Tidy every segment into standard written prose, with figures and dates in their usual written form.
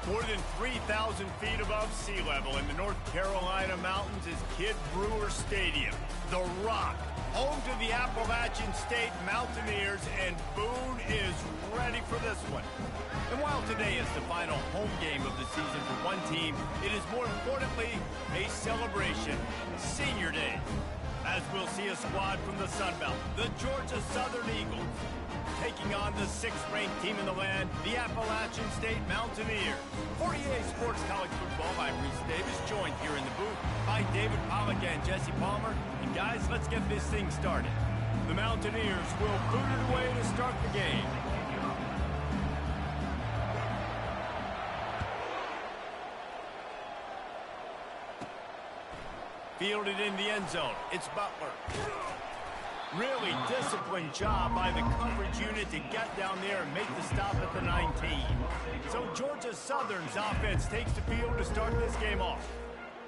More than 3,000 feet above sea level in the North Carolina mountains is Kid Brewer Stadium, the Rock, home to the Appalachian State Mountaineers, and Boone is ready for this one. And while today is the final home game of the season for one team, it is more importantly a celebration, Senior Day, as we'll see a squad from the Sun Belt, the Georgia Southern Eagles, taking on the 6th-ranked team in the land, the Appalachian State Mountaineers. For EA Sports College Football, I'm Reese Davis, joined here in the booth by David Pollack and Jesse Palmer. And guys, let's get this thing started. The Mountaineers will boot it away to start the game. Fielded in the end zone, it's Butler. Really disciplined job by the coverage unit to get down there and make the stop at the 19. So Georgia Southern's offense takes the field to start this game off.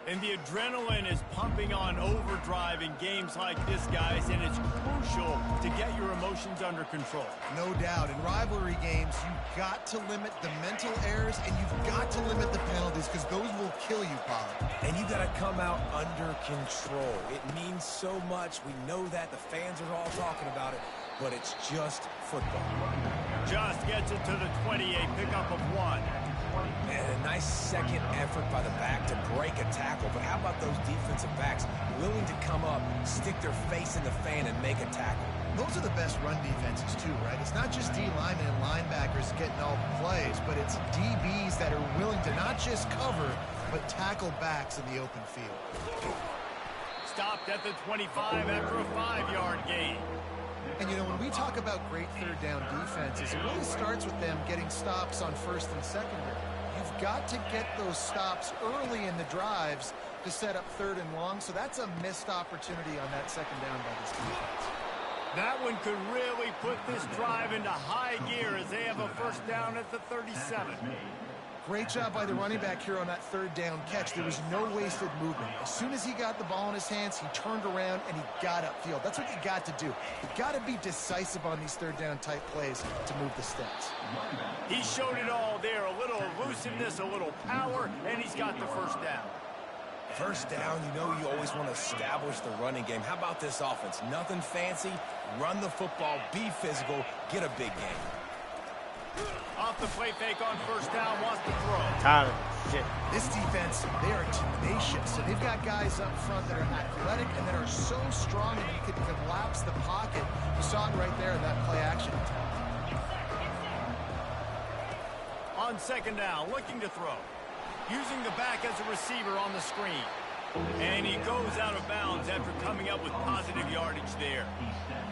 And the adrenaline is pumping on overdrive in games like this, guys, and it's crucial to get your emotions under control. No doubt. In rivalry games, you've got to limit the mental errors, and you've got to limit the penalties, because those will kill you, Pollard. And you got to come out under control. It means so much. We know that. The fans are all talking about it, but it's just football. Just gets it to the 28, pickup of 1. And a nice second effort by the back to break a tackle. But how about those defensive backs willing to come up, stick their face in the fan, and make a tackle? Those are the best run defenses, too, right? It's not just D linemen and linebackers getting all the plays, but it's DBs that are willing to not just cover, but tackle backs in the open field. Stopped at the 25 after a 5-yard gain. And, you know, when we talk about great third down defenses, it really starts with them getting stops on first and secondary. You've got to get those stops early in the drives to set up third and long, so that's a missed opportunity on that second down by this defense. That one could really put this drive into high gear as they have a first down at the 37. Great job by the running back here on that third down catch. There was no wasted movement. As soon as he got the ball in his hands, he turned around and he got upfield. That's what you got to do. You got to be decisive on these third down type plays to move the stats. He showed it all there. A little elusiveness, a little power, and he's got the first down. First down, you know you always want to establish the running game. How about this offense? Nothing fancy. Run the football, be physical, get a big game. Off the play fake on first down, wants to throw. Tyler, shit. This defense, they are tenacious. So they've got guys up front that are athletic and that are so strong that you can collapse the pocket. You saw it right there in that play action. On second down, looking to throw. Using the back as a receiver on the screen. And he goes out of bounds after coming up with positive yardage there.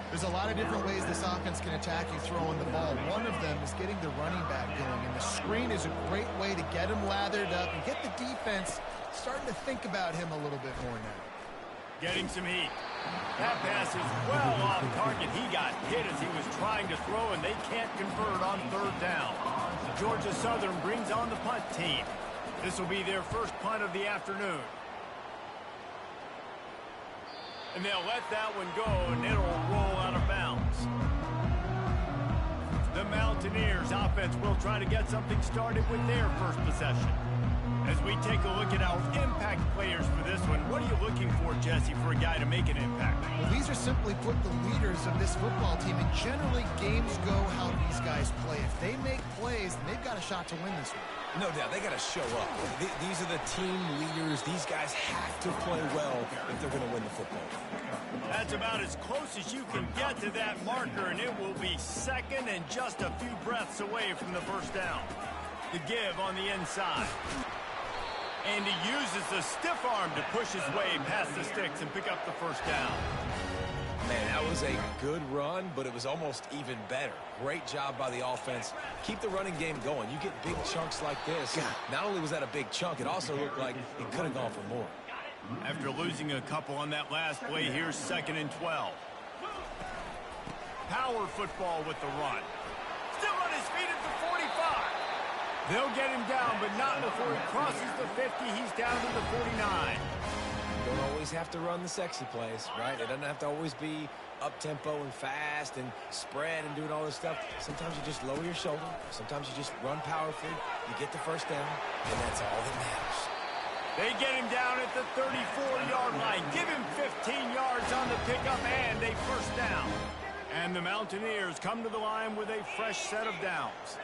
There's a lot of different ways this offense can attack you throwing the ball. One of them is getting the running back going, and the screen is a great way to get him lathered up and get the defense starting to think about him a little bit more now. Getting some heat. That pass is well off target. He got hit as he was trying to throw, and they can't convert on third down. Georgia Southern brings on the punt team. This will be their first punt of the afternoon. And they'll let that one go, and it'll roll out of bounds. The Mountaineers offense will try to get something started with their first possession. As we take a look at our impact players for this one, what are you looking for, Jesse, for a guy to make an impact? Well, these are simply put the leaders of this football team, and generally games go how these guys play. If they make plays, then they've got a shot to win this one. No doubt, they got to show up. These are the team leaders. These guys have to play well if they're going to win the football. That's about as close as you can get to that marker, and it will be second and just a few breaths away from the first down. The give on the inside. And he uses the stiff arm to push his way past the sticks and pick up the first down. Man, that was a good run, but it was almost even better. Great job by the offense. Keep the running game going. You get big chunks like this. Not only was that a big chunk, it also looked like it could have gone for more. After losing a couple on that last play, here's 2nd and 12. Power football with the run. Still on his feet at the 45. They'll get him down, but not before he crosses the 50. He's down to the 49. don't always have to run the sexy plays, right? It doesn't have to always be up-tempo and fast and spread and doing all this stuff. Sometimes you just lower your shoulder. Sometimes you just run powerfully. You get the first down, and that's all that matters. They get him down at the 34-yard line. Give him 15 yards on the pickup and a first down. And the Mountaineers come to the line with a fresh set of downs.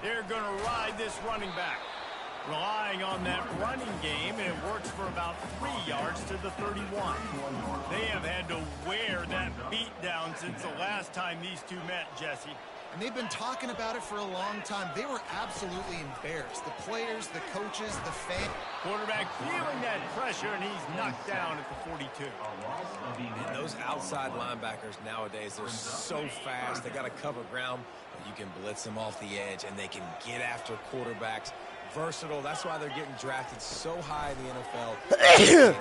They're going to ride this running back, relying on that running game, and it works for about 3 yards to the 31. They have had to wear that beat down since the last time these two met, Jesse. And they've been talking about it for a long time. They were absolutely embarrassed. The players, the coaches, the fans. Quarterback feeling that pressure, and he's knocked down at the 42. And those outside linebackers nowadays, they're so fast. They got to cover ground. You can blitz them off the edge, and they can get after quarterbacks. Versatile. That's why they're getting drafted so high in the NFL.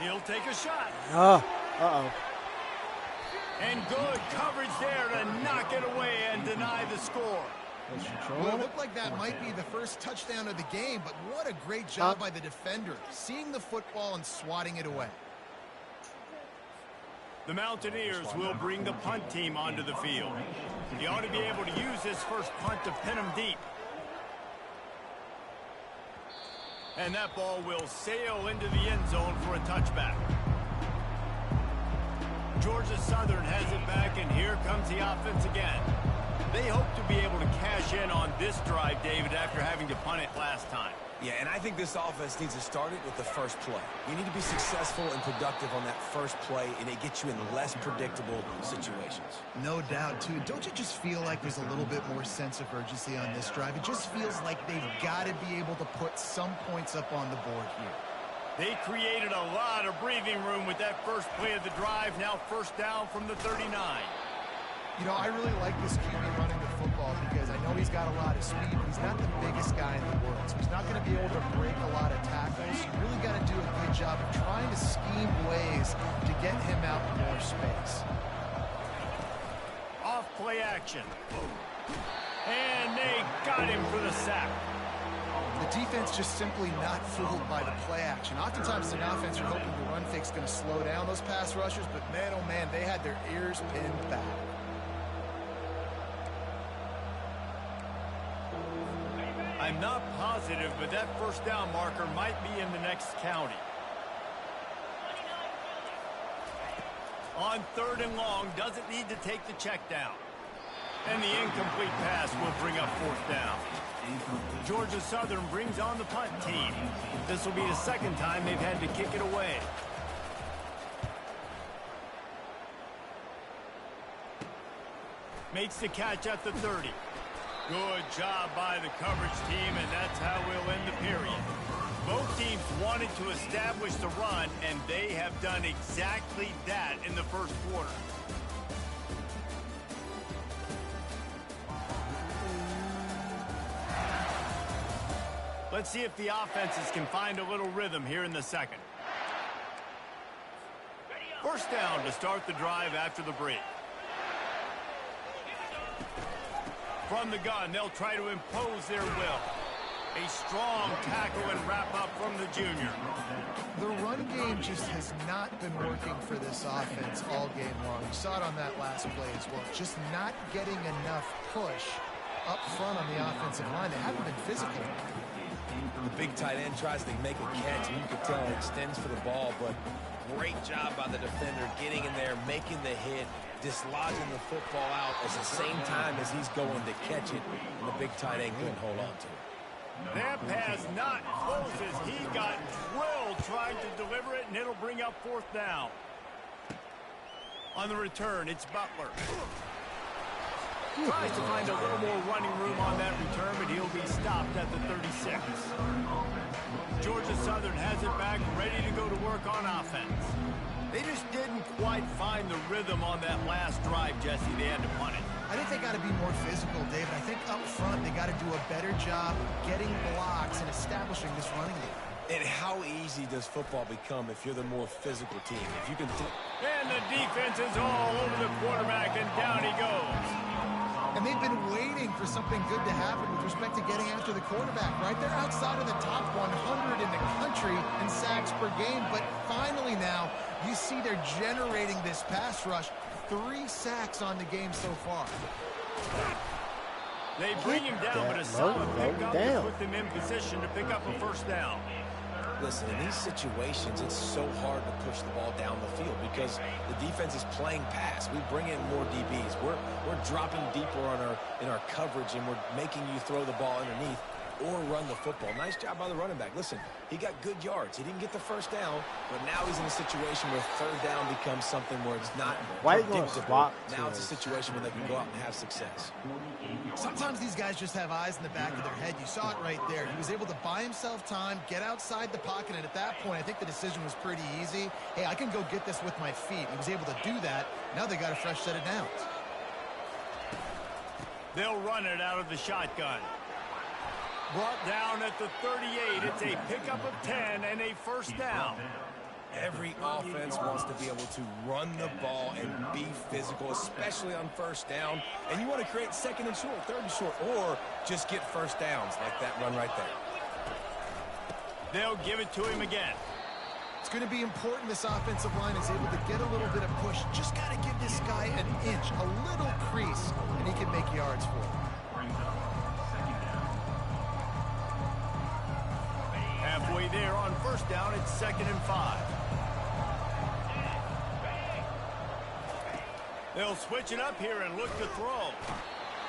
He'll take a shot. Uh-oh. And good coverage there to knock it away and deny the score. Well, it looked like that might be the first touchdown of the game, but what a great job by the defender, seeing the football and swatting it away. The Mountaineers will bring the punt team onto the field. He ought to be able to use this first punt to pin him deep. And that ball will sail into the end zone for a touchback. Georgia Southern has it back, and here comes the offense again. They hope to be able to cash in on this drive, David, after having to punt it last time. Yeah, and I think this offense needs to start it with the first play. You need to be successful and productive on that first play, and it gets you in less predictable situations. No doubt, too. Don't you just feel like there's a little bit more sense of urgency on this drive? It just feels like they've got to be able to put some points up on the board here. They created a lot of breathing room with that first play of the drive. Now first down from the 39. You know, I really like this QB running the football because I know he's got a lot of speed. He's not the biggest guy in the world, so he's not going to be able to break a lot of tackles. You really got to do a good job of trying to scheme ways to get him out in more space. Off play action. And they got him for the sack. The defense just simply not fooled by the play action. Oftentimes, an offense you're hoping the run fake's going to slow down those pass rushers, but man, oh man, they had their ears pinned back. I'm not positive, but that first down marker might be in the next county. On 3rd and long, doesn't need to take the check down. And the incomplete pass will bring up 4th down. Georgia Southern brings on the punt team. This will be the second time they've had to kick it away. Makes the catch at the 30. Good job by the coverage team, and that's how we'll end the period. Both teams wanted to establish the run, and they have done exactly that in the first quarter. Let's see if the offenses can find a little rhythm here in the second. First down to start the drive after the break. From the gun, they'll try to impose their will. A strong tackle and wrap up from the junior. The run game just has not been working for this offense all game long. You saw it on that last play as well. Just not getting enough push up front on the offensive line. They haven't been physical. The big tight end tries to make a catch, and you can tell it extends for the ball, but great job by the defender getting in there, making the hit, dislodging the football out at the same time as he's going to catch it, and the big tight end couldn't hold on to it. That pass not close as he got drilled trying to deliver it, and it'll bring up 4th down. On the return, it's Butler. Tries to find a little more running room on that return, but he'll be stopped at the 36. Georgia Southern has it back, ready to go to work on offense. They just didn't quite find the rhythm on that last drive, Jesse. They had to punt it. I think they got to be more physical, David. I think up front they got to do a better job getting blocks and establishing this running game. And how easy does football become if you're the more physical team? If you can. And the defense is all over the quarterback, and down he goes. And they've been waiting for something good to happen with respect to getting after the quarterback, right? They're outside of the top 100 in the country in sacks per game, but finally now you see they're generating this pass rush. 3 sacks on the game so far. They bring him down, but a solid pickup to put them in position to pick up a first down. Listen, in these situations, it's so hard to push the ball down the field because the defense is playing pass. We bring in more DBs. We're dropping deeper in our coverage, and we're making you throw the ball underneath or run the football. Nice job by the running back. Listen, he got good yards. He didn't get the first down, but now he's in a situation where third down becomes something where it's not predictable. Now it's a situation where they can go out and have success. Sometimes these guys just have eyes in the back of their head. You saw it right there. He was able to buy himself time, get outside the pocket, and at that point, I think the decision was pretty easy. Hey, I can go get this with my feet. He was able to do that. Now they got a fresh set of downs. They'll run it out of the shotgun. Brought down at the 38. It's a pickup of 10 and a first down. Every offense wants to be able to run the ball and be physical, especially on first down. And you want to create second and short, third and short, or just get first downs like that run right there. They'll give it to him again. It's going to be important this offensive line is able to get a little bit of push. Just got to give this guy an inch, a little crease, and he can make yards for it. Halfway there on first down, it's 2nd and 5. They'll switch it up here and look to throw.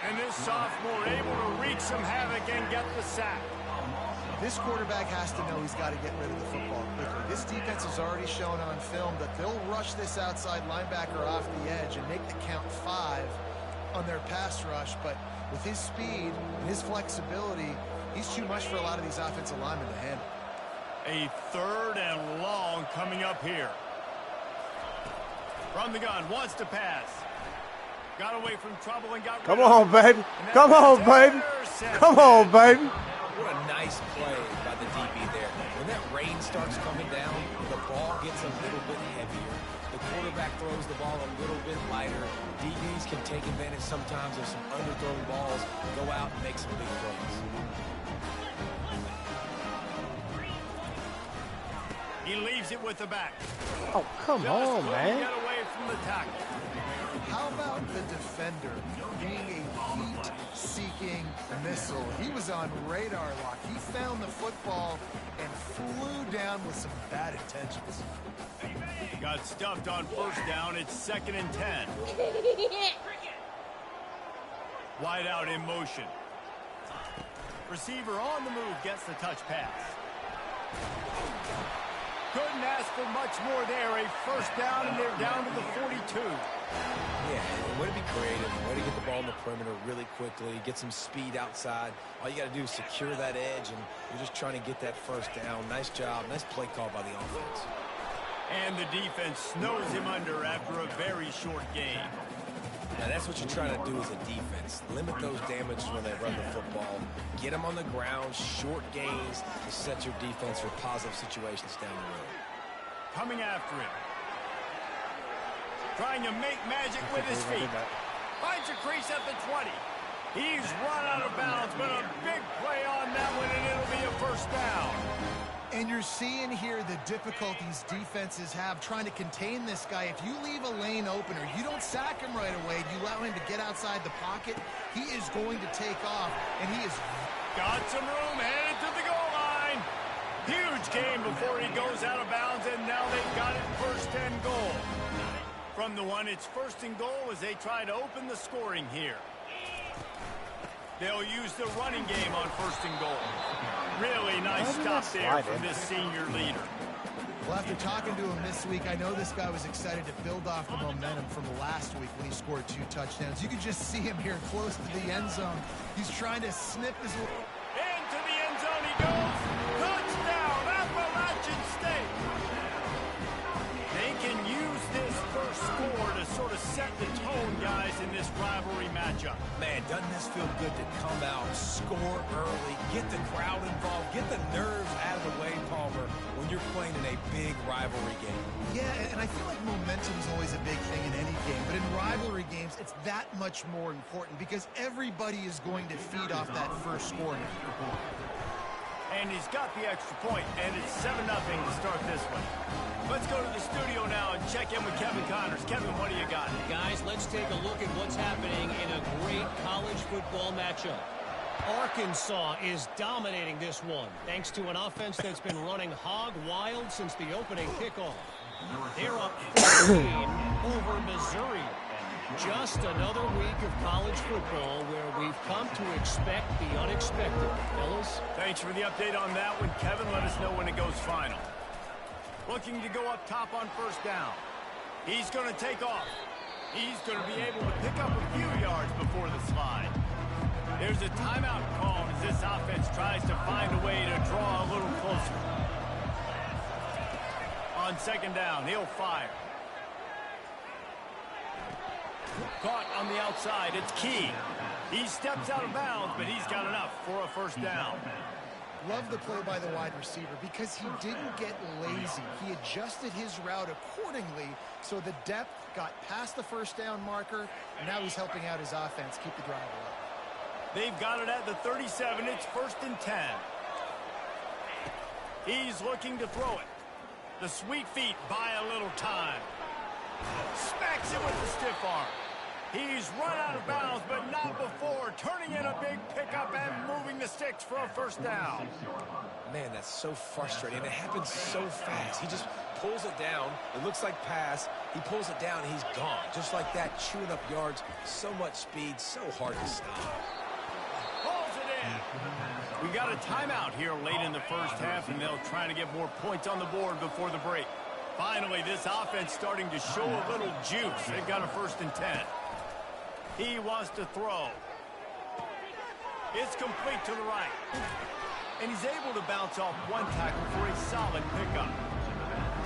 And this sophomore able to wreak some havoc and get the sack. This quarterback has to know he's got to get rid of the football quickly. This defense has already shown on film that they'll rush this outside linebacker off the edge and make the count 5 on their pass rush. But with his speed and his flexibility, he's too much for a lot of these offensive linemen to handle. A 3rd and long coming up here. From the gun, wants to pass. Got away from trouble and got Come on, baby. Come on, baby. Come on, baby. What a nice play by the DB there. When that rain starts coming down, the ball gets a little bit heavier. The quarterback throws the ball a little bit lighter. DBs can take advantage sometimes of some underthrown balls, go out and make some big plays. He leaves it with the back. Oh, come on, man. Get away from the tackle. How about the defender being a heat-seeking missile? He was on radar lock. He found the football and flew down with some bad intentions. Got stuffed on first down. It's 2nd and 10. Wide out in motion. Receiver on the move gets the touch pass. Couldn't ask for much more there. A first down, and they're down to the 42. Yeah, way to be creative, way to get the ball in the perimeter really quickly, get some speed outside. All you got to do is secure that edge, and you're just trying to get that first down. Nice job. Nice play call by the offense. And the defense snows him under after a very short game. Now, that's what you're trying to do as a defense. Limit those damages when they run the football. Get them on the ground, short gains to set your defense for positive situations down the road. Coming after him. Trying to make magic with his feet. Finds a crease at the 20. He's run out of bounds, but a big play on that one, and it'll be a first down. And you're seeing here the difficulties defenses have trying to contain this guy. If you leave a lane open or you don't sack him right away, you allow him to get outside the pocket, he is going to take off, and he is... Got some room, headed to the goal line. Huge game before he goes out of bounds, and now they've got it 1st and goal. From the one, it's 1st and goal as they try to open the scoring here. They'll use the running game on 1st and goal. Really nice stop there from this senior leader. Well, after talking to him this week, I know this guy was excited to build off the momentum from last week when he scored 2 touchdowns. You could just see him here close to the end zone. He's trying to snip his... Into the end zone he goes. Touchdown, Appalachian State. They can use this first score to sort of set the tone, guys, in this rivalry matchup. Man, doesn't this feel good to come out, score early, get the crowd involved, get the nerves out of the way, Palmer, when you're playing in a big rivalry game. Yeah, and I feel like momentum is always a big thing in any game, but in rivalry games, it's that much more important because everybody is going to feed off that first score. And he's got the extra point, and it's 7-0 to start this one. Let's go to the studio now and check in with Kevin Connors. Kevin, what do you got? Guys, let's take a look at what's happening in a great college football matchup. Arkansas is dominating this one, thanks to an offense that's been running hog wild since the opening kickoff. They're up 14 over Missouri. Just another week of college football where we've come to expect the unexpected. Fellas? Thanks for the update on that one, Kevin. Let us know when it goes final. Looking to go up top on first down. He's going to take off. He's going to be able to pick up a few yards before the slide. There's a timeout called as this offense tries to find a way to draw a little closer. On second down, he'll fire. Caught on the outside. It's Key. He steps out of bounds, but he's got enough for a first down. Love the play by the wide receiver because he didn't get lazy. He adjusted his route accordingly, so the depth got past the first down marker, and now he's helping out his offense keep the drive alive. They've got it at the 37. It's 1st and 10. He's looking to throw it. The sweet feet buy a little time. Smacks it with the stiff arm. He's run out of bounds, but not before turning in a big pickup and moving the sticks for a first down. Man, that's so frustrating. It happens so fast. He just pulls it down. It looks like pass. He pulls it down, and he's gone. Just like that, chewing up yards. So much speed, so hard to stop. Pulls it in. We got a timeout here late in the first half, and they'll try to get more points on the board before the break. Finally, this offense starting to show a little juice. They've got a 1st and 10. He wants to throw. It's complete to the right. And he's able to bounce off one tackle for a solid pickup.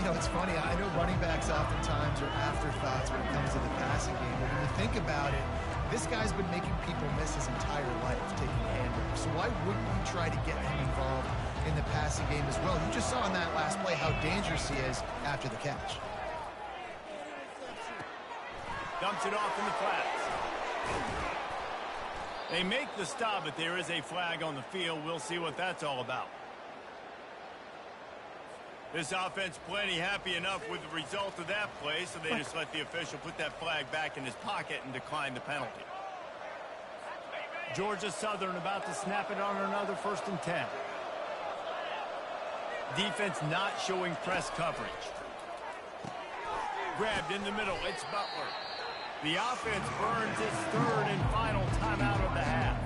You know, it's funny. I know running backs oftentimes are afterthoughts when it comes to the passing game. But when you think about it, this guy's been making people miss his entire life taking handoffs. So why wouldn't you try to get him involved in the passing game as well? You just saw in that last play how dangerous he is after the catch. Dumps it off in the flats. They make the stop, but there is a flag on the field. We'll see what that's all about. This offense plenty happy enough with the result of that play, so they just let the official put that flag back in his pocket and decline the penalty. Georgia Southern about to snap it on another 1st and 10. Defense not showing press coverage. Grabbed in the middle. It's Butler. The offense burns its 3rd and final timeout of the half.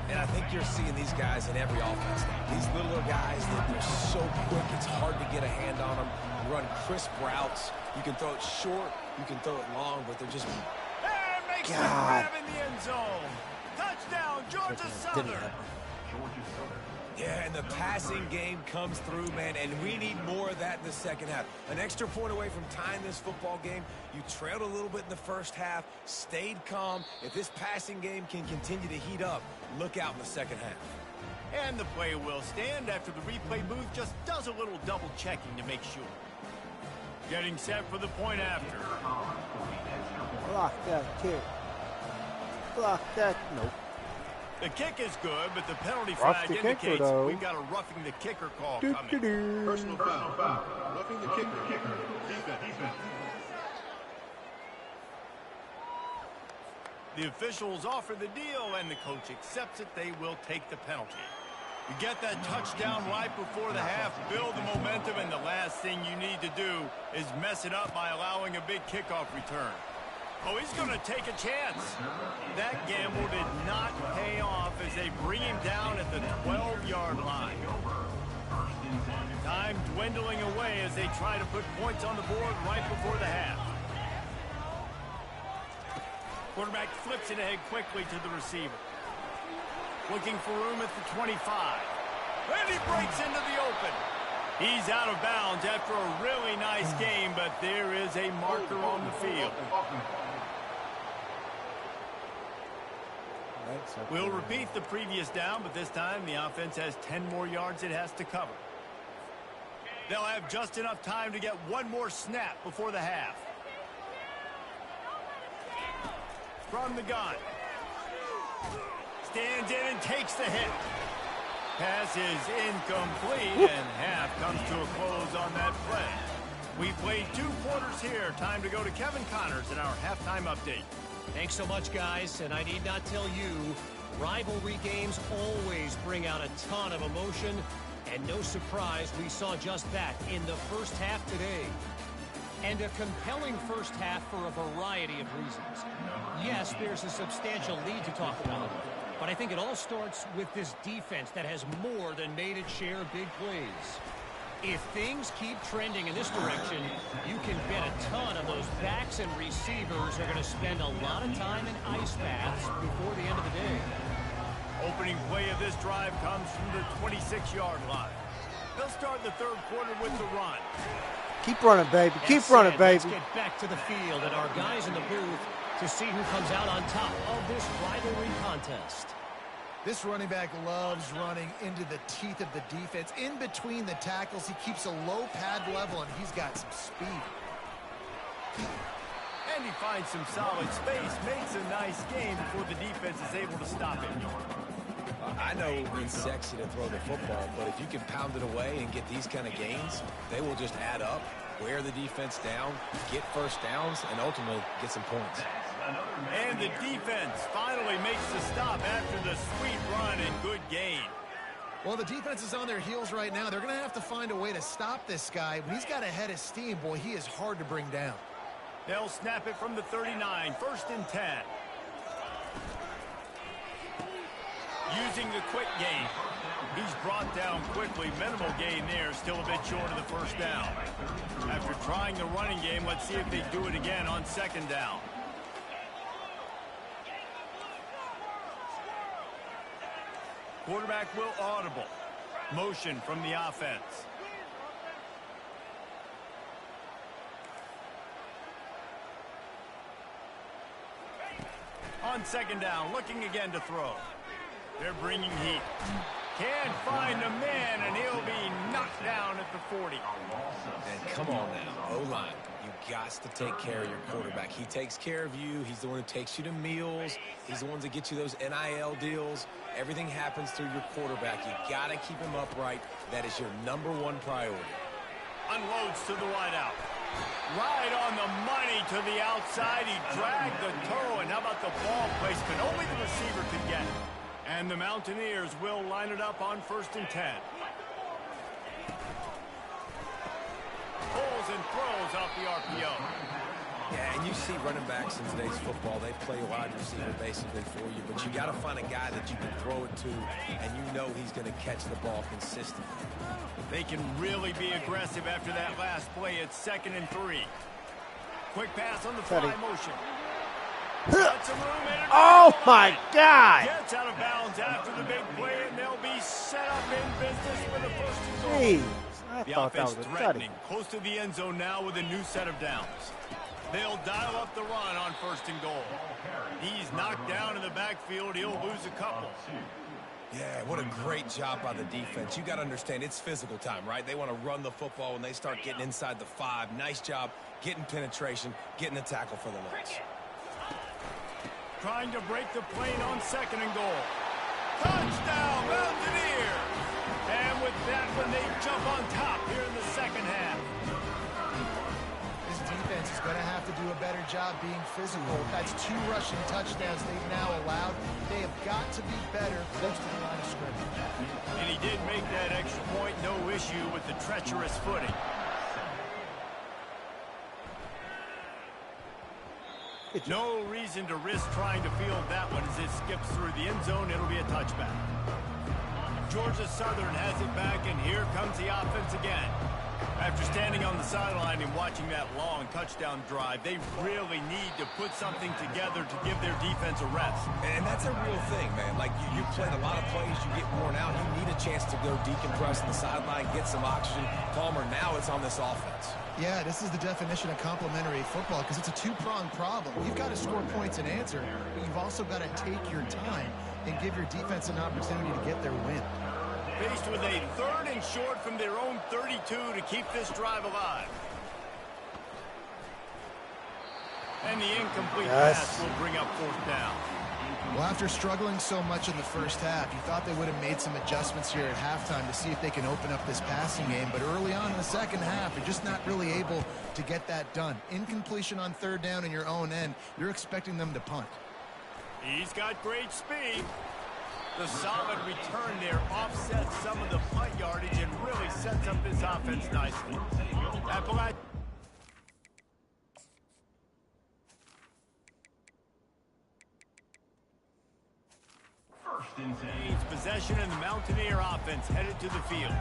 And I think you're seeing these guys in every offense now. These littler guys, they're so quick, it's hard to get a hand on them. You run crisp routes. You can throw it short, you can throw it long, but they're just... And makes the grab in the end zone. Touchdown, Georgia Southern. Yeah, and the passing game comes through, man, and we need more of that in the second half. An extra point away from tying this football game. You trailed a little bit in the first half, stayed calm. If this passing game can continue to heat up, look out in the second half. And the play will stand after the replay booth just does a little double checking to make sure. Getting set for the point after. Block that kick. Block that. Nope. The kick is good, but the penalty flag indicates we've got a roughing the kicker call coming. Personal foul. Roughing the kicker. Defense. The officials offer the deal, and the coach accepts it. They will take the penalty. You get that touchdown right before the half, build the momentum, and the last thing you need to do is mess it up by allowing a big kickoff return. Oh, he's going to take a chance. That gamble did not pay off as they bring him down at the 12-yard line. Time dwindling away as they try to put points on the board right before the half. Quarterback flips it ahead quickly to the receiver. Looking for room at the 25. And he breaks into the open. He's out of bounds after a really nice game, but there is a marker on the field. We'll repeat the previous down, but this time the offense has 10 more yards it has to cover. They'll have just enough time to get one more snap before the half. From the gun. Stands in and takes the hit. Pass is incomplete, and half comes to a close on that play. We played 2 quarters here. Time to go to Kevin Connors in our halftime update. Thanks so much, guys, and I need not tell you, rivalry games always bring out a ton of emotion, and no surprise we saw just that in the first half today. And a compelling first half for a variety of reasons. Yes, there's a substantial lead to talk about, but I think it all starts with this defense that has more than made its share of big plays. If things keep trending in this direction, you can bet a ton of those backs and receivers are going to spend a lot of time in ice baths before the end of the day. Opening play of this drive comes from the 26-yard line. They'll start the third quarter with the run. Keep running, baby. Keep running, baby. Let's get back to the field and our guys in the booth to see who comes out on top of this rivalry contest. This running back loves running into the teeth of the defense. In between the tackles, he keeps a low pad level, and he's got some speed. And he finds some solid space, makes a nice gain before the defense is able to stop him. I know it's sexy to throw the football, but if you can pound it away and get these kind of gains, they will just add up, wear the defense down, get first downs, and ultimately get some points. And the defense finally makes the stop after the sweet run and good gain. Well, the defense is on their heels right now. They're going to have to find a way to stop this guy. When he's got a head of steam, boy, he is hard to bring down. They'll snap it from the 39, 1st and 10. Using the quick gain. He's brought down quickly. Minimal gain there, still a bit short of the first down. After trying the running game, let's see if they do it again on 2nd down. Quarterback will audible. Motion from the offense. On 2nd down, looking again to throw. They're bringing heat. Can't find a man, and he'll be knocked down at the 40. And come on now, O-line. You got to take care of your quarterback. He takes care of you. He's the one who takes you to meals. He's the one that gets you those NIL deals. Everything happens through your quarterback. You got to keep him upright. That is your #1 priority. Unloads to the wideout. Right on the money to the outside. He dragged the toe, and how about the ball placement? Only the receiver could get it. And the Mountaineers will line it up on 1st and 10. Pulls and throws off the RPO. Yeah, and you see running backs in today's football, they play wide receiver basically for you, but you got to find a guy that you can throw it to, and you know he's going to catch the ball consistently. They can really be aggressive after that last play. It's 2nd and 3. Quick pass on the fly motion. Oh, my God. Gets out of bounds after the big play, and they'll be set up in business for the 1st and goal. Jeez, I The thought that offense was a threatening, close to the end zone now with a new set of downs. They'll dial up the run on 1st and goal. He's knocked down in the backfield. He'll lose a couple. Yeah, what a great job by the defense. You got to understand, it's physical time, right? They want to run the football when they start getting inside the 5. Nice job getting penetration, getting the tackle for the loss. Trying to break the plane on 2nd and goal. Touchdown, Mountaineers! And with that one, they jump on top here in the 2nd half. This defense is going to have to do a better job being physical. That's 2 rushing touchdowns they've now allowed. They have got to be better close to the line of scrimmage. And he did make that extra point, no issue with the treacherous footing. No reason to risk trying to field that one as it skips through the end zone. It'll be a touchback. Georgia Southern has it back, and here comes the offense again. After standing on the sideline and watching that long touchdown drive, they really need to put something together to give their defense a rest. And that's a real thing, man. Like, you played a lot of plays, you get worn out, you need a chance to go decompress on the sideline, get some oxygen. Palmer, now it's on this offense. Yeah, this is the definition of complementary football because it's a two-pronged problem. You've got to score points and answer, but you've also got to take your time and give your defense an opportunity to get their win. Faced with a 3rd and short from their own 32 to keep this drive alive. And the incomplete pass will bring up 4th down. Well, after struggling so much in the first half, you thought they would have made some adjustments here at halftime to see if they can open up this passing game. But early on in the second half, they're just not really able to get that done. Incompletion on 3rd down in your own end, you're expecting them to punt. He's got great speed. The solid return there offsets some of the punt yardage and really sets up this offense nicely. Gains possession and the Mountaineer offense headed to the field.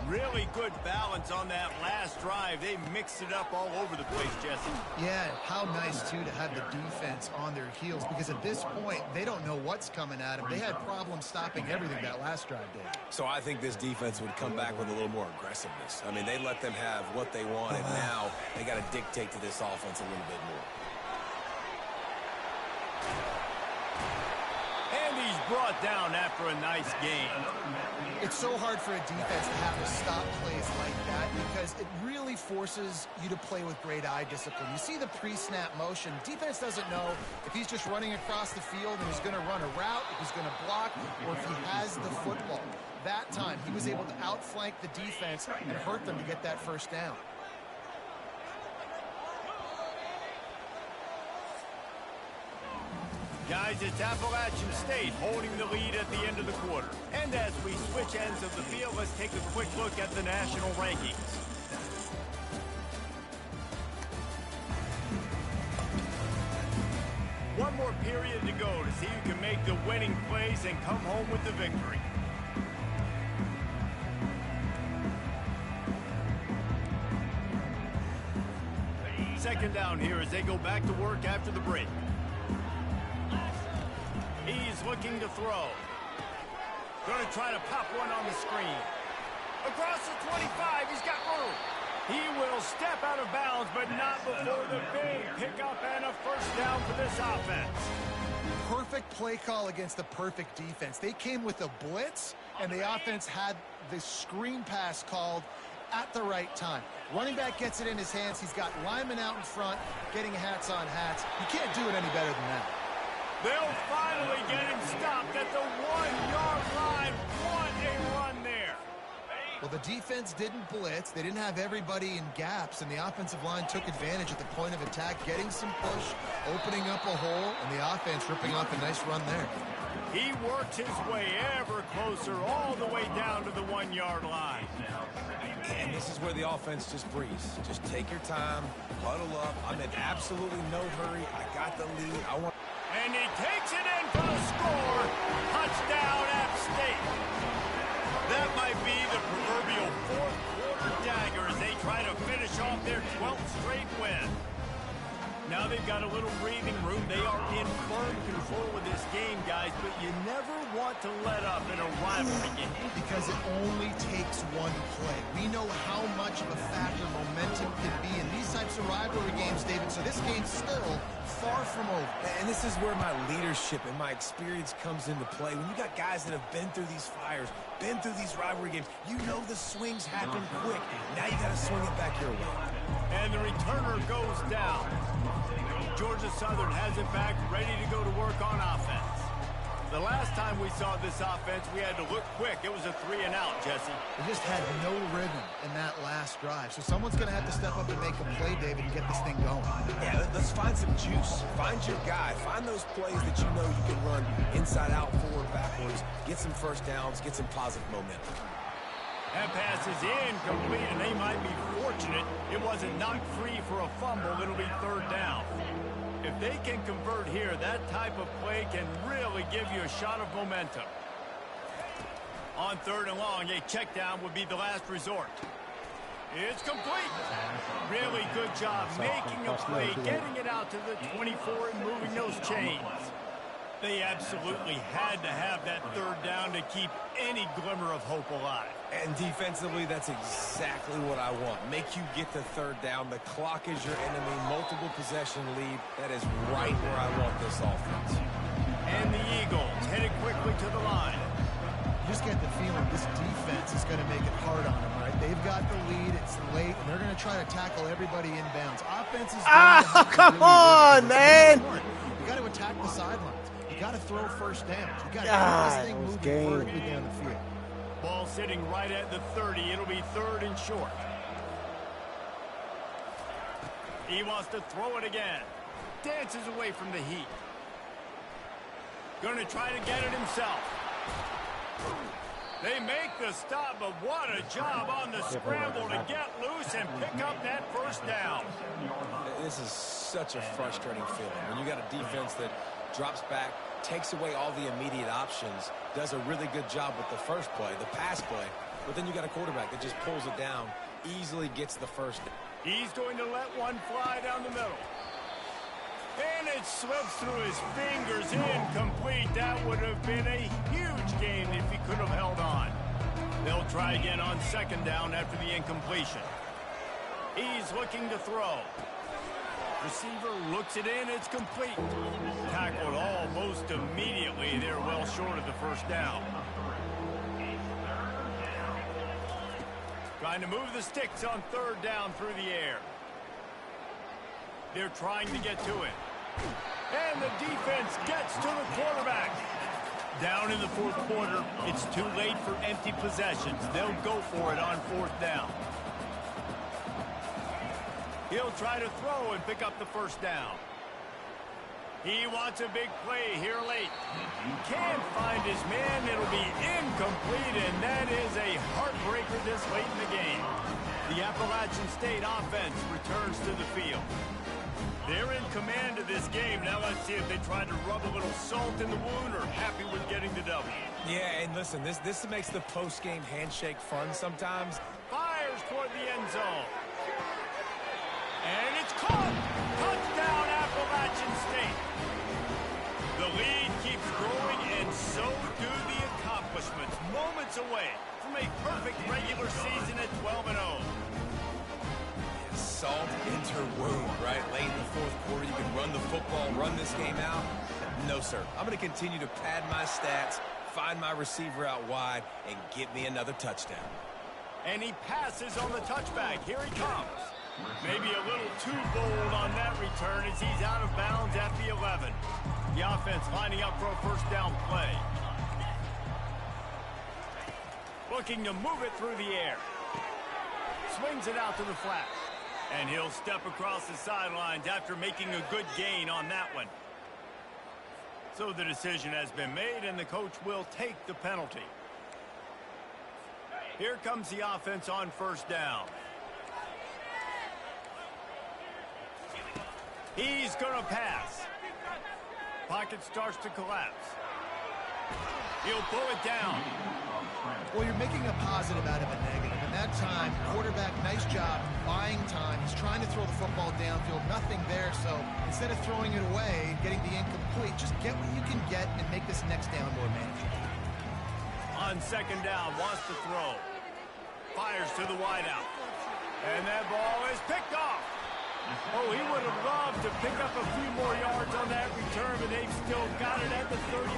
Really good balance on that last drive. They mixed it up all over the place, Jesse. Yeah, how nice, too, to have the defense on their heels because at this point, they don't know what's coming at them. They had problems stopping everything that last drive did. So I think this defense would come back with a little more aggressiveness. I mean, they let them have what they want, and now they got to dictate to this offense a little bit more. And he's brought down after a nice game. It's so hard for a defense to have to stop plays like that because it really forces you to play with great eye discipline. You see the pre-snap motion. Defense doesn't know if he's just running across the field and he's going to run a route, if he's going to block, or if he has the football. That time, he was able to outflank the defense and hurt them to get that 1st down. Guys, it's Appalachian State holding the lead at the end of the quarter. And as we switch ends of the field, let's take a quick look at the national rankings. One more period to go to see who can make the winning plays and come home with the victory. Second down here as they go back to work after the break. He's looking to throw. Going to try to pop one on the screen. Across the 25, he's got room. He will step out of bounds, but not before the big pickup and a 1st down for this offense. Perfect play call against the perfect defense. They came with a blitz, and the offense had the screen pass called at the right time. Running back gets it in his hands. He's got linemen out in front, getting hats on hats. You can't do it any better than that. They'll finally get him stopped at the 1-yard line. What a run there. Well, the defense didn't blitz. They didn't have everybody in gaps, and the offensive line took advantage at the point of attack, getting some push, opening up a hole, and the offense ripping off a nice run there. He worked his way ever closer all the way down to the 1-yard line. And this is where the offense just breathes. Just take your time, huddle up. I'm in absolutely no hurry. I got the lead. And he takes it in for the score. Touchdown, App State. That might be the proverbial 4th quarter dagger as they try to finish off their 12th straight win. Now they've got a little breathing room. They are in firm control of this game, guys, but you never want to let up in a rivalry game. Because it only takes one play. We know how much of a factor momentum can be in these types of rivalry games, David, so this game's still far from over. And this is where my leadership and my experience comes into play. When you got guys that have been through these fires, been through these rivalry games, you know the swings happen quick. Now you got to swing it back your way. And the returner goes down. Georgia Southern has it back, ready to go to work on offense. The last time we saw this offense, we had to look quick. It was a 3-and-out, Jesse. They just had no rhythm in that last drive. So someone's going to have to step up and make a play, David, and get this thing going. Yeah, let's find some juice. Find your guy. Find those plays that you know you can run inside out, forward, backwards. Get some 1st downs. Get some positive momentum. That pass is incomplete, and they might be fortunate it wasn't knocked free for a fumble. It'll be 3rd down. If they can convert here, that type of play can really give you a shot of momentum. On 3rd and long, a check down would be the last resort. It's complete. Really good job making a play, getting it out to the 24 and moving those chains. They absolutely had to have that third down to keep any glimmer of hope alive. And defensively, that's exactly what I want. Make you get the third down. The clock is your enemy. Multiple possession lead. That is right where I want this offense. And the Eagles headed quickly to the line. You just get the feeling this defense is going to make it hard on them, right? They've got the lead. It's late, and they're going to try to tackle everybody inbounds. Offense is come on, man. You got to attack the sidelines. You got to throw first downs. You got to keep this thing moving vertically down the field. Ball sitting right at the 30. It'll be 3rd and short. He wants to throw it again. Dances away from the heat. Going to try to get it himself. They make the stop, but what a job on the scramble to get loose and pick up that first down. This is such a frustrating feeling when you got a defense that drops back, takes away all the immediate options, does a really good job with the first play, the pass play, but then you got a quarterback that just pulls it down, easily gets the first down. He's going to let one fly down the middle. And it slips through his fingers, incomplete. That would have been a huge gain if he could have held on. They'll try again on 2nd down after the incompletion. He's looking to throw. Receiver looks it in, it's complete. Tackled almost immediately. They're well short of the first down. Trying to move the sticks on 3rd down through the air. They're trying to get to it. And the defense gets to the quarterback. Down in the 4th quarter, it's too late for empty possessions. They'll go for it on 4th down. He'll try to throw and pick up the first down. He wants a big play here late. Can't find his man. It'll be incomplete, and that is a heartbreaker this late in the game. The Appalachian State offense returns to the field. They're in command of this game. Now let's see if they try to rub a little salt in the wound or happy with getting the W. Yeah, and listen, this makes the post-game handshake fun sometimes. Fires toward the end zone. And it's caught. Touchdown, Appalachian State. The lead keeps growing, and so do the accomplishments. Moments away from a perfect regular season at 12-0. Salt enter wound, right? Late in the 4th quarter, you can run the football, run this game out. No, sir. I'm going to continue to pad my stats, find my receiver out wide, and get me another touchdown. And he passes on the touchback. Here he comes. Maybe a little too bold on that return as he's out of bounds at the 11. The offense lining up for a first down play. Looking to move it through the air. Swings it out to the flat. And he'll step across the sidelines after making a good gain on that one. So the decision has been made, and the coach will take the penalty. Here comes the offense on first down. He's going to pass. Pocket starts to collapse. He'll pull it down. Well, you're making a positive out of a negative. And that time, quarterback, nice job, buying time. He's trying to throw the football downfield. Nothing there, so instead of throwing it away, getting the incomplete, just get what you can get and make this next down more manageable. On 2nd down, wants to throw. Fires to the wideout. And that ball is picked off. Oh, he would have loved to pick up a few more yards on that return, but they've still got it at the 31.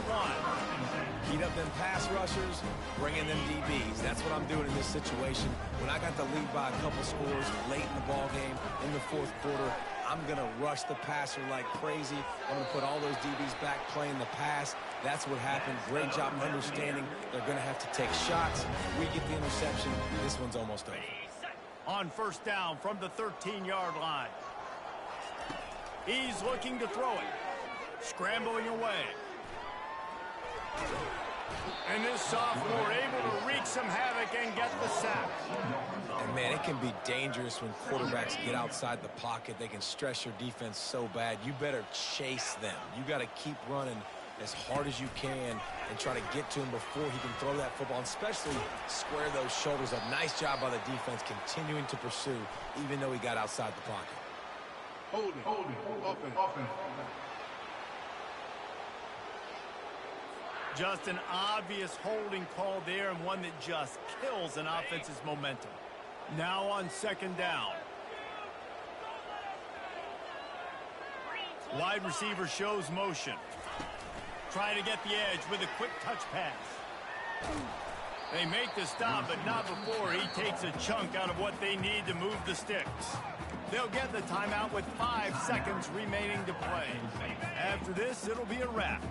Heat up them pass rushers, bring in them DBs. That's what I'm doing in this situation. When I got the lead by a couple scores late in the ball game, in the 4th quarter, I'm going to rush the passer like crazy. I'm going to put all those DBs back playing the pass. That's what happened. Great job understanding they're going to have to take shots. We get the interception. This one's almost over. On first down from the 13-yard line. He's looking to throw it. Scrambling away. And this sophomore able to wreak some havoc and get the sack. And, man, it can be dangerous when quarterbacks get outside the pocket. They can stress your defense so bad. You better chase them. You got to keep running as hard as you can and try to get to him before he can throw that football, and especially square those shoulders up. Nice job by the defense continuing to pursue, even though he got outside the pocket. Holding, offense. Just an obvious holding call there, and one that just kills an offense's momentum. Now on second down. Wide receiver shows motion. Trying to get the edge with a quick touch pass. They make the stop, but not before he takes a chunk out of what they need to move the sticks. They'll get the timeout with 5 seconds remaining to play. After this, it'll be a wrap.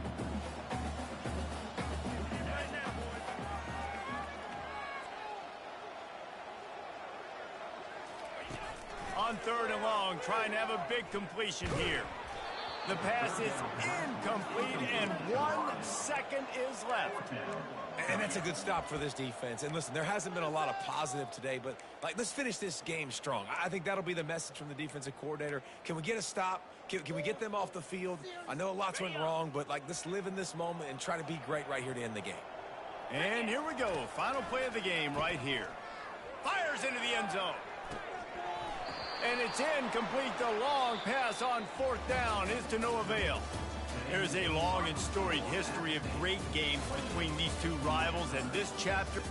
On third and long, trying to have a big completion here. The pass is incomplete, and 1 second is left. And that's a good stop for this defense. And listen, there hasn't been a lot of positive today, but let's finish this game strong. I think that'll be the message from the defensive coordinator. Can we get a stop? Can we get them off the field? I know lots went wrong, but let's live in this moment and try to be great right here to end the game. And here we go. Final play of the game right here. Fires into the end zone. And it's incomplete. The long pass on fourth down is to no avail. There's a long and storied history of great games between these two rivals, and this chapter